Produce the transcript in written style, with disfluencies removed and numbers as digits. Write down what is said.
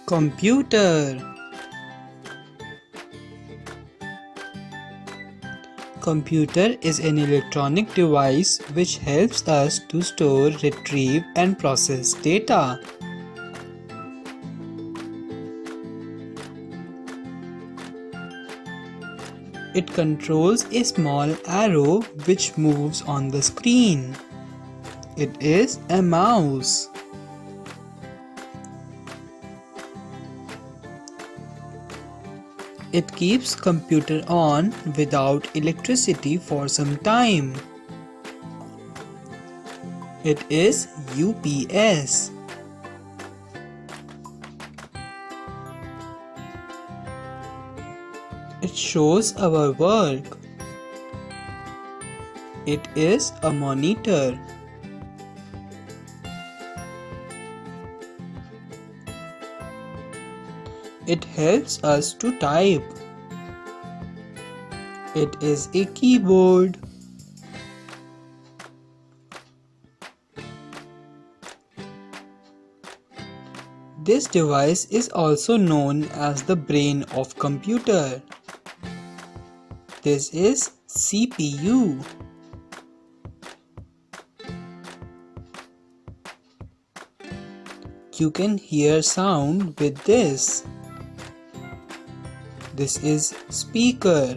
Computer. Computer is an electronic device which helps us to store, retrieve and process data. It controls a small arrow which moves on the screen. It is a mouse. It keeps computer on without electricity for some time. It is UPS. It shows our work. It is a monitor. It helps us to type. It is a keyboard. This device is also known as the brain of computer. This is CPU. You can hear sound with this. This is speaker.